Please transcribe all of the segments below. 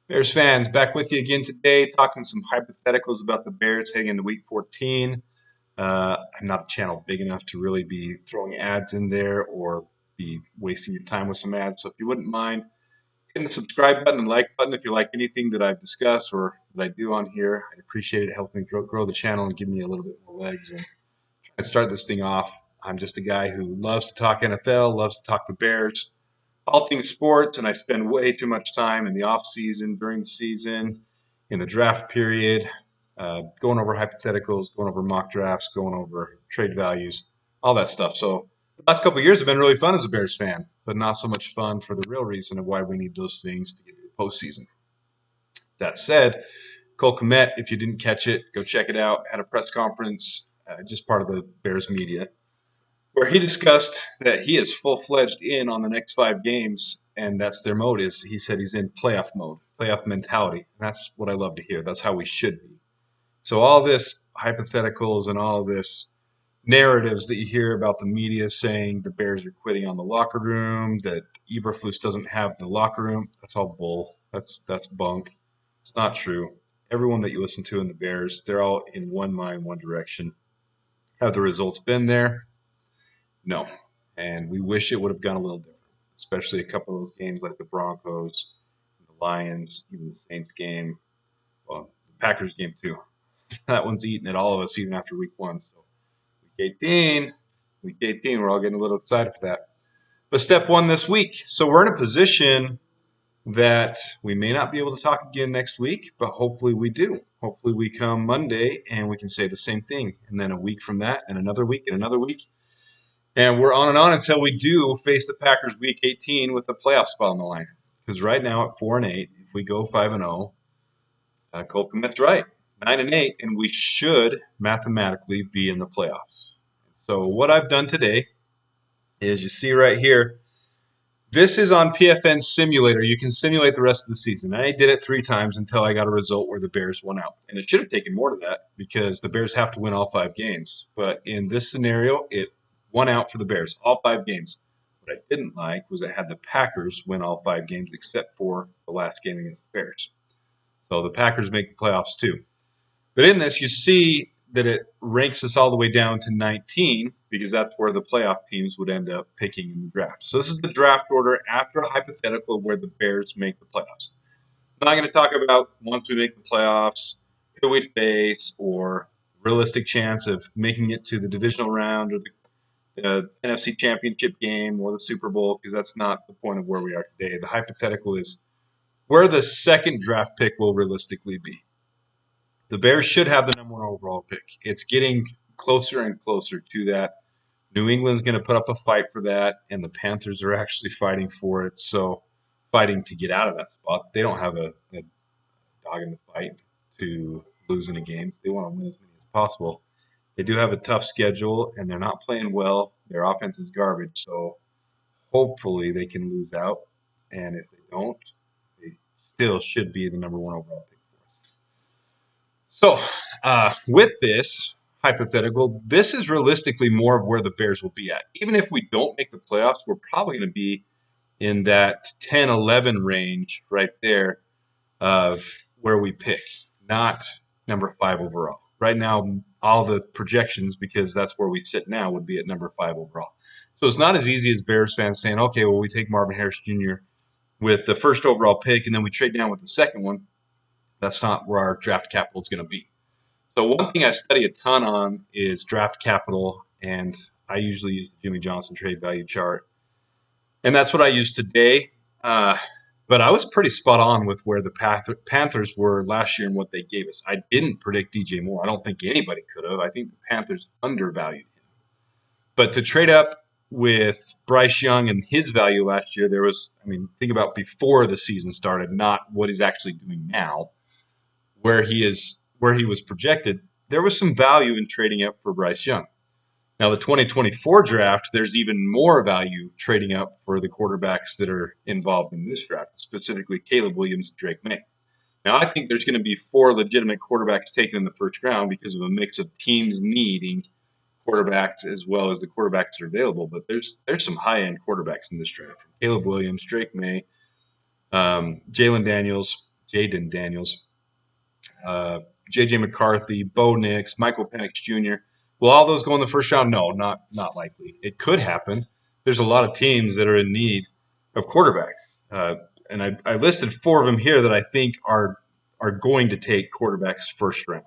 Bears fans, back with you again today, talking some hypotheticals about the Bears heading into Week 14. I'm not a channel big enough to really be throwing ads in there or be wasting your time with some ads. So if you wouldn't mind hitting the subscribe button and like button if you like anything that I've discussed or that I do on here, I'd appreciate it. Help me grow the channel and give me a little bit more legs and try to start this thing off. I'm just a guy who loves to talk NFL, loves to talk the Bears, all things sports, and I spend way too much time in the off season, during the season, in the draft period, going over hypotheticals, going over mock drafts, going over trade values, all that stuff. So the last couple of years have been really fun as a Bears fan, but not so much fun for the real reason of why we need those things to get to the postseason. That said, Cole Kmet, if you didn't catch it, go check it out. Had a press conference, just part of the Bears media, where he discussed that he is full-fledged in on the next 5 games, and that's their mode. Is he said he's in playoff mode, playoff mentality. And that's what I love to hear. That's how we should be. So all this hypotheticals and all this narratives that you hear about the media saying the Bears are quitting on the locker room, that Eberflus doesn't have the locker room, that's all bull. That's bunk. It's not true. Everyone that you listen to in the Bears, they're all in one mind, one direction. Have the results been there? No. And we wish it would have gone a little different, especially a couple of those games like the Broncos, the Lions, even the Saints game, well, the Packers game too. That one's eating at all of us even after week 1. So week 18, we're all getting a little excited for that. But step 1 this week. So we're in a position that we may not be able to talk again next week, but hopefully we do. Hopefully we come Monday and we can say the same thing. And then a week from that, and another week, and another week. And we're on and on until we do face the Packers Week 18 with a playoff spot on the line. Because right now at 4-8, if we go 5-0, Cole Kmet's right, 9-8, and we should mathematically be in the playoffs. So what I've done today is you see right here. This is on PFN Simulator. You can simulate the rest of the season. I did it 3 times until I got a result where the Bears won out. And it should have taken more to that because the Bears have to win all 5 games. But in this scenario, it won out for the Bears, all 5 games. What I didn't like was it had the Packers win all 5 games except for the last game against the Bears. So the Packers make the playoffs too. But in this, you see that it ranks us all the way down to 19 because that's where the playoff teams would end up picking in the draft. So this is the draft order after a hypothetical where the Bears make the playoffs. I'm not going to talk about once we make the playoffs, who we'd face, or realistic chance of making it to the divisional round or the NFC Championship game or the Super Bowl because that's not the point of where we are today. The hypothetical is where the second draft pick will realistically be. The Bears should have the number 1 overall pick. It's getting closer and closer to that. New England's going to put up a fight for that, and the Panthers are actually fighting for it. So, fighting to get out of that spot. They don't have a dog in the fight to lose any games. They want to win as many as possible. They do have a tough schedule, and they're not playing well. Their offense is garbage. So, hopefully, they can lose out. And if they don't, they still should be the number 1 overall pick for us. So, with this hypothetical, this is realistically more of where the Bears will be at. Even if we don't make the playoffs, we're probably going to be in that 10-11 range right there of where we pick, not number 5 overall. Right now, all the projections, because that's where we sit now, would be at number 5 overall. So it's not as easy as Bears fans saying, okay, well, we take Marvin Harris Jr. with the first overall pick, and then we trade down with the second one. That's not where our draft capital is going to be. So one thing I study a ton on is draft capital, and I usually use the Jimmy Johnson trade value chart. And that's what I use today. But I was pretty spot on with where the Panthers were last year and what they gave us. I didn't predict DJ Moore. I don't think anybody could have. I think the Panthers undervalued him. But to trade up with Bryce Young and his value last year, think about before the season started, not what he's actually doing now, where he was projected. There was some value in trading up for Bryce Young. Now, the 2024 draft, there's even more value trading up for the quarterbacks that are involved in this draft, specifically Caleb Williams and Drake May. Now, I think there's going to be 4 legitimate quarterbacks taken in the first round because of a mix of teams needing quarterbacks as well as the quarterbacks that are available. But there's some high-end quarterbacks in this draft, from Caleb Williams, Drake May, Jalen Daniels, Jaden Daniels, J.J. McCarthy, Bo Nix, Michael Penix Jr. Will all those go in the first round? No, not likely. It could happen. There's a lot of teams that are in need of quarterbacks, and I listed 4 of them here that I think are going to take quarterbacks first round.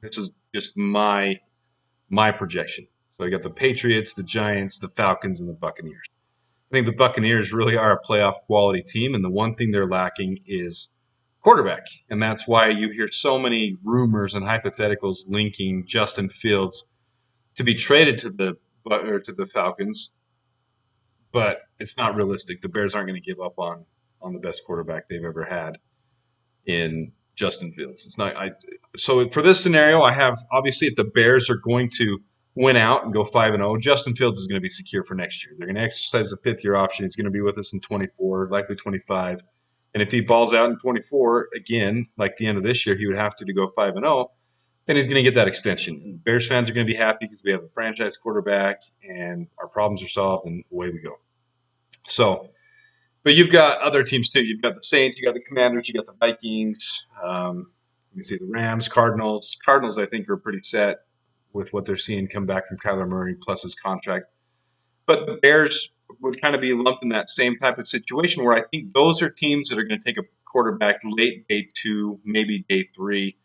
This is just my projection. So I got the Patriots, the Giants, the Falcons, and the Buccaneers. I think the Buccaneers really are a playoff quality team, and the one thing they're lacking is quarterback. And that's why you hear so many rumors and hypotheticals linking Justin Fields to be traded to the Falcons, but it's not realistic. The Bears aren't going to give up on the best quarterback they've ever had in Justin Fields. It's not. So for this scenario, I have obviously if the Bears are going to win out and go 5-0, Justin Fields is going to be secure for next year. They're going to exercise the 5th-year option. He's going to be with us in 24, likely 25. And if he balls out in 24 again, like the end of this year, he would have to go 5-0. Then he's going to get that extension. And Bears fans are going to be happy because we have a franchise quarterback and our problems are solved, and away we go. So, but you've got other teams too. You've got the Saints, you got the Commanders, you got the Vikings. Let me see, the Rams, Cardinals. Cardinals, I think, are pretty set with what they're seeing come back from Kyler Murray plus his contract. But the Bears would kind of be lumped in that same type of situation where I think those are teams that are going to take a quarterback late day 2, maybe day 3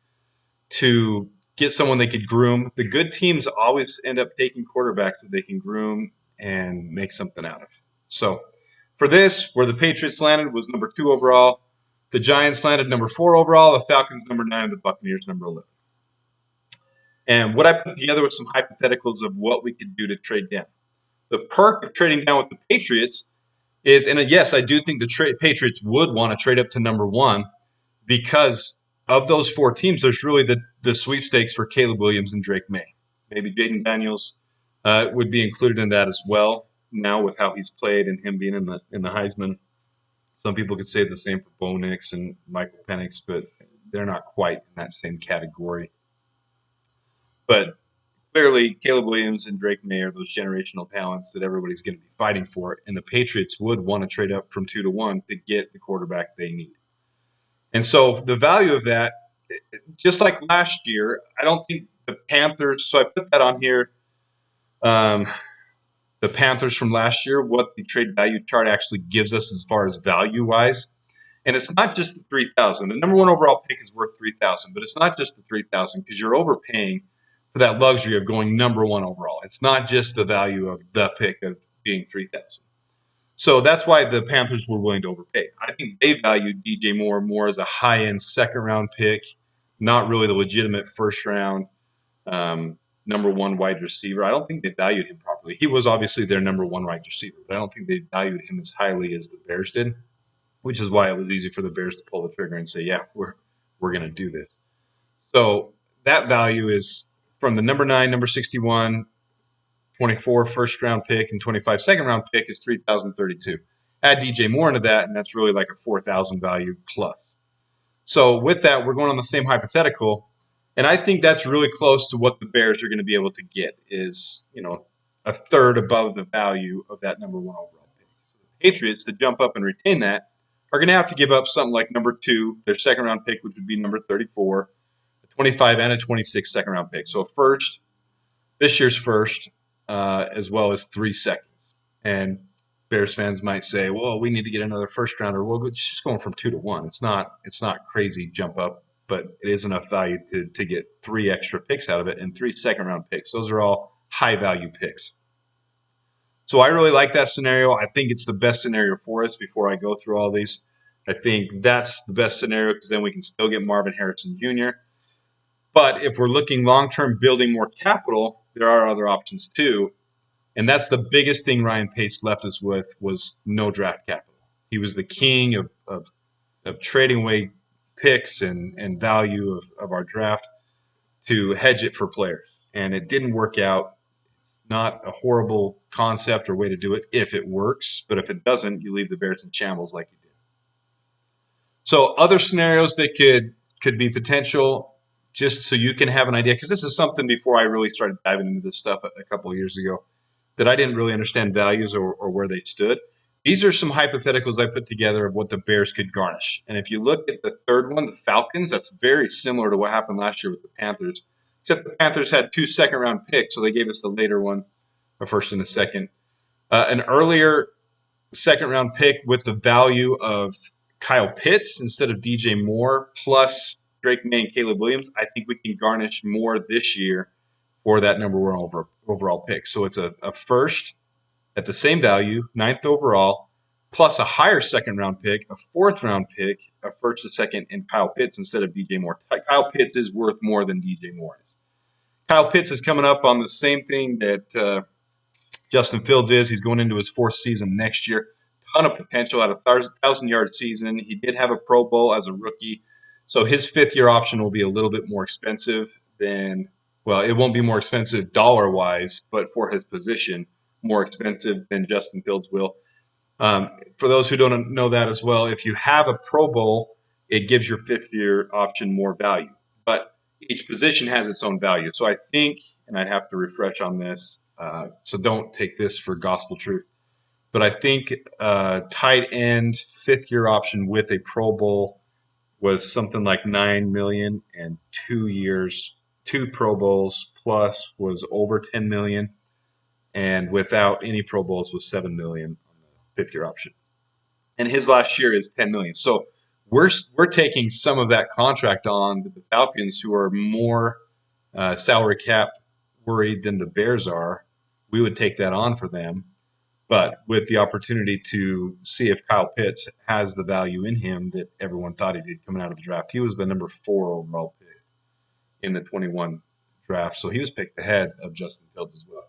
to get someone they could groom. The good teams always end up taking quarterbacks that they can groom and make something out of. So for this, where the Patriots landed was number 2 overall. The Giants landed number 4 overall. The Falcons number 9. And the Buccaneers number 11. And what I put together was some hypotheticals of what we could do to trade down. The perk of trading down with the Patriots is, and yes, I do think the Patriots would want to trade up to number 1 because of those 4 teams, there's really the sweepstakes for Caleb Williams and Drake May. Maybe Jaden Daniels would be included in that as well now with how he's played and him being in the Heisman. Some people could say the same for Bo Nix and Michael Penix, but they're not quite in that same category. But clearly, Caleb Williams and Drake May are those generational talents that everybody's going to be fighting for, and the Patriots would want to trade up from 2 to 1 to get the quarterback they need. And so the value of that, just like last year, I don't think the Panthers, so I put that on here, the Panthers from last year, what the trade value chart actually gives us as far as value-wise. And it's not just the 3,000. The number 1 overall pick is worth 3,000, but it's not just the 3,000 because you're overpaying for that luxury of going number 1 overall. It's not just the value of the pick of being 3,000. So that's why the Panthers were willing to overpay. I think they valued DJ Moore more as a high-end second-round pick, not really the legitimate first-round number 1 wide receiver. I don't think they valued him properly. He was obviously their number 1 wide receiver, but I don't think they valued him as highly as the Bears did, which is why it was easy for the Bears to pull the trigger and say, yeah, we're going to do this. So that value is from the number 9, number 61, 24 first-round pick, and 25 second-round pick is 3,032. Add DJ Moore into that, and that's really like a 4,000 value plus. So with that, we're going on the same hypothetical, and I think that's really close to what the Bears are going to be able to get is, a third above the value of that number 1 overall pick. So the Patriots, to jump up and retain that, are going to have to give up something like number 2, their second-round pick, which would be number 34, a 25 and a 26 second-round pick. So a first, this year's first, as well as 3 seconds. And Bears fans might say, well, we need to get another first rounder. Well, it's just going from 2 to 1. It's not crazy jump up, but it is enough value to get 3 extra picks out of it and 3 second-round picks. Those are all high-value picks. So I really like that scenario. I think it's the best scenario for us before I go through all these. I think that's the best scenario because then we can still get Marvin Harrison Jr. But if we're looking long-term building more capital, there are other options too. And that's the biggest thing Ryan Pace left us with was no draft capital. He was the king of trading away picks and value of our draft to hedge it for players. And it didn't work out. It's not a horrible concept or way to do it if it works. But if it doesn't, you leave the Bears in shambles like you did. So other scenarios that could be potential, just so you can have an idea, because this is something before I really started diving into this stuff a couple of years ago that I didn't really understand values or where they stood. These are some hypotheticals I put together of what the Bears could garnish. And if you look at the third one, the Falcons, that's very similar to what happened last year with the Panthers. Except the Panthers had 2 second-round picks, so they gave us the later one, a first and a second. An earlier second-round pick with the value of Kyle Pitts instead of DJ Moore, plus Drake May and Caleb Williams. I think we can garnish more this year for that number one overall pick. So it's a first at the same value, 9th overall, plus a higher second-round pick, a 4th-round pick, a first, a second, and Kyle Pitts instead of DJ Moore. Kyle Pitts is worth more than DJ Moore is. Kyle Pitts is coming up on the same thing that Justin Fields is. He's going into his 4th season next year. Ton of potential at a 1,000-yard season. He did have a Pro Bowl as a rookie. So his 5th-year option will be a little bit more expensive than, well, it won't be more expensive dollar-wise, but for his position, more expensive than Justin Fields will. For those who don't know that as well, if you have a Pro Bowl, it gives your 5th-year option more value. But each position has its own value. So I think, and I'd have to refresh on this, so don't take this for gospel truth, but I think tight end 5th-year option with a Pro Bowl was something like $9 million, and 2 years, 2 Pro Bowls plus was over $10 million, and without any Pro Bowls was $7 million on the 5th-year option. And his last year is $10 million. So we're taking some of that contract on the Falcons, who are more salary cap worried than the Bears are. We would take that on for them, but with the opportunity to see if Kyle Pitts has the value in him that everyone thought he did coming out of the draft. He was the number 4 overall pick in the 21 draft, so he was picked ahead of Justin Fields as well.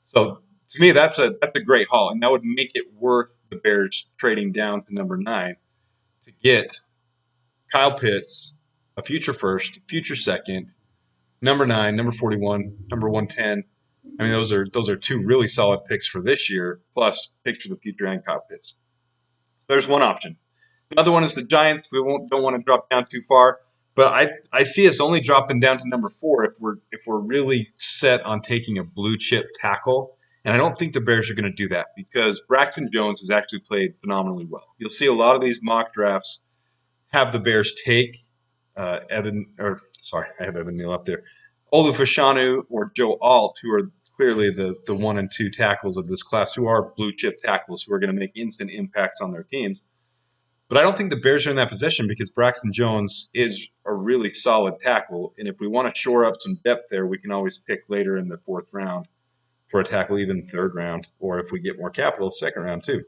So to me, that's a great haul, and that would make it worth the Bears trading down to number 9 to get Kyle Pitts, a future first, future second, number 9, number 41, number 110. I mean, those are 2 really solid picks for this year, plus picks for the future and Kyle Pitts. So there's one option. Another one is the Giants. We don't want to drop down too far, but I see us only dropping down to number 4 if we're really set on taking a blue chip tackle. And I don't think the Bears are going to do that because Braxton Jones has actually played phenomenally well. You'll see a lot of these mock drafts have the Bears take I have Evan Neal up there, Olu Fashanu or Joe Alt, who are clearly the 1 and 2 tackles of this class, who are blue chip tackles, who are going to make instant impacts on their teams. But I don't think the Bears are in that position because Braxton Jones is a really solid tackle. And if we want to shore up some depth there, we can always pick later in the 4th round for a tackle, even 3rd round, or if we get more capital, 2nd round too.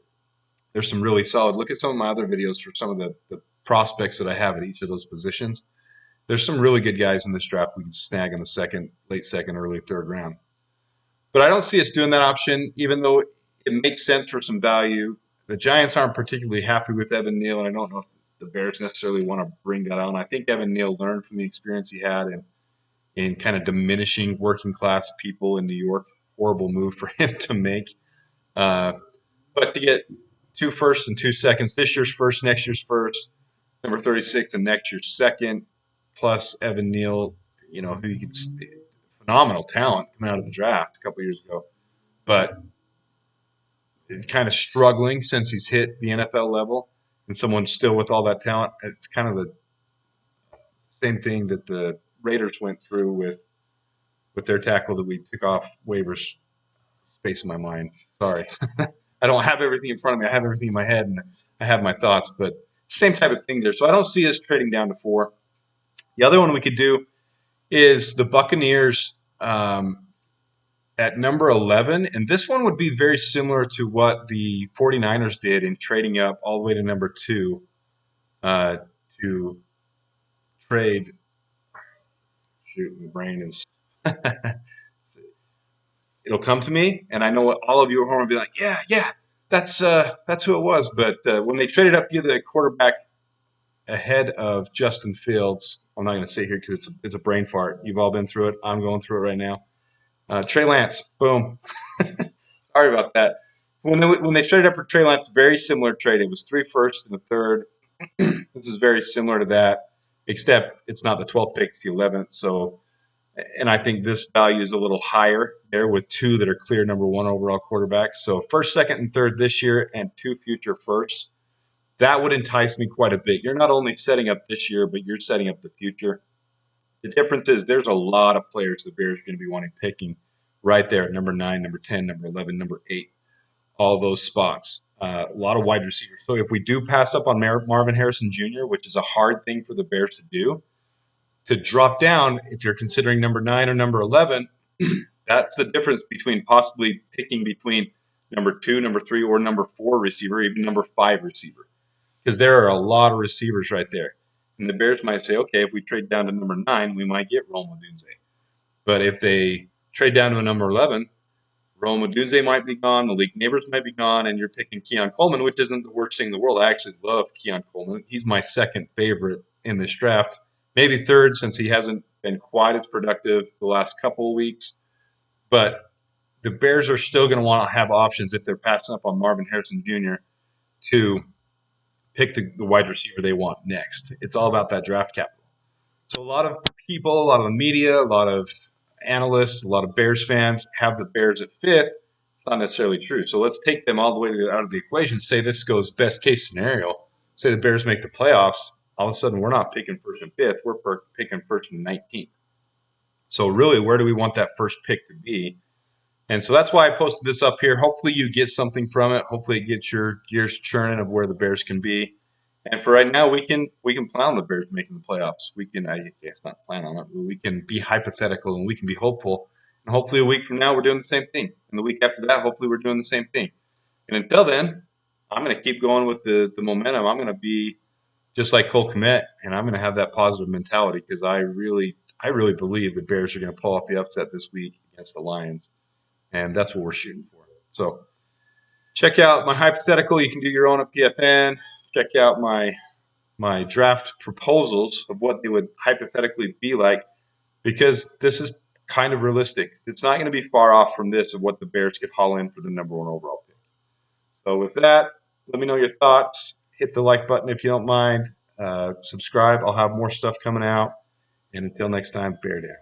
There's some really solid. Look at some of my other videos for some of the prospects that I have at each of those positions. There's some really good guys in this draft we can snag in the late second, early 3rd round. But I don't see us doing that option, even though it makes sense for some value. The Giants aren't particularly happy with Evan Neal, and I don't know if the Bears necessarily want to bring that on. I think Evan Neal learned from the experience he had in kind of diminishing working class people in New York. Horrible move for him to make. But to get 2 firsts and 2 seconds, this year's first, next year's first, number 36 and next year's second, plus Evan Neal, who you could phenomenal talent coming out of the draft a couple years ago, but kind of struggling since he's hit the NFL level, and someone still with all that talent. It's kind of the same thing that the Raiders went through with their tackle that we took off waivers. Space in my mind. Sorry. I don't have everything in front of me. I have everything in my head, and I have my thoughts, but same type of thing there. So I don't see us trading down to 4. The other one we could do is the Buccaneers at number 11, and this one would be very similar to what the 49ers did in trading up all the way to number 2 to trade. Shoot, my brain is it'll come to me, and I know what all of you at home will be like, yeah, that's who it was. But when they traded up to the quarterback ahead of Justin Fields, I'm not going to say here because it's a brain fart. You've all been through it. I'm going through it right now. Trey Lance, boom. Sorry about that. When they traded up for Trey Lance, very similar trade. It was 3 firsts and a 3rd. This is very similar to that, except it's not the 12th pick, it's the 11th. So And I think this value is a little higher there with two that are clear number one overall quarterbacks. So first, second, and third this year, and two future firsts. That would entice me quite a bit. You're not only setting up this year, but you're setting up the future. The difference is there's a lot of players the Bears are going to be wanting picking right there at number 9, number 10, number 11, number 8, all those spots. A lot of wide receivers. So if we do pass up on Marvin Harrison Jr., which is a hard thing for the Bears to do, to drop down, if you're considering number 9 or number 11, that's the difference between possibly picking between number 2, number 3, or number 4 receiver, even number 5 receiver. Because there are a lot of receivers right there. And the Bears might say, okay, if we trade down to number 9, we might get Rome Odunze. But if they trade down to a number 11, Rome Odunze might be gone, Malik Neighbors might be gone, and you're picking Keon Coleman, which isn't the worst thing in the world. I actually love Keon Coleman. He's my second favorite in this draft. Maybe third since he hasn't been quite as productive the last couple of weeks. But the Bears are still going to want to have options if they're passing up on Marvin Harrison Jr. to pick the wide receiver they want next. It's all about that draft capital. So a lot of people, a lot of the media, a lot of analysts, a lot of Bears fans have the Bears at 5th. It's not necessarily true. So let's take them all the way out of the equation. Say this goes best case scenario. Say the Bears make the playoffs. All of a sudden, we're not picking 1st and 5th. We're picking 1st and 19th. So really, where do we want that first pick to be? And so that's why I posted this up here. Hopefully you get something from it. Hopefully it gets your gears churning of where the Bears can be. And for right now, we can plan on the Bears making the playoffs. We can, I guess not plan on it, but we can be hypothetical and we can be hopeful. And hopefully a week from now, we're doing the same thing. And the week after that, hopefully we're doing the same thing. And until then, I'm going to keep going with the momentum. I'm going to be just like Cole Kmet, and I'm going to have that positive mentality because I really believe the Bears are going to pull off the upset this week against the Lions. And that's what we're shooting for. So check out my hypothetical. You can do your own at PFN. Check out my draft proposals of what they would hypothetically be like, because this is kind of realistic. It's not going to be far off from this of what the Bears could haul in for the number 1 overall pick. So with that, let me know your thoughts. Hit the like button if you don't mind. Subscribe. I'll have more stuff coming out. And until next time, bear down.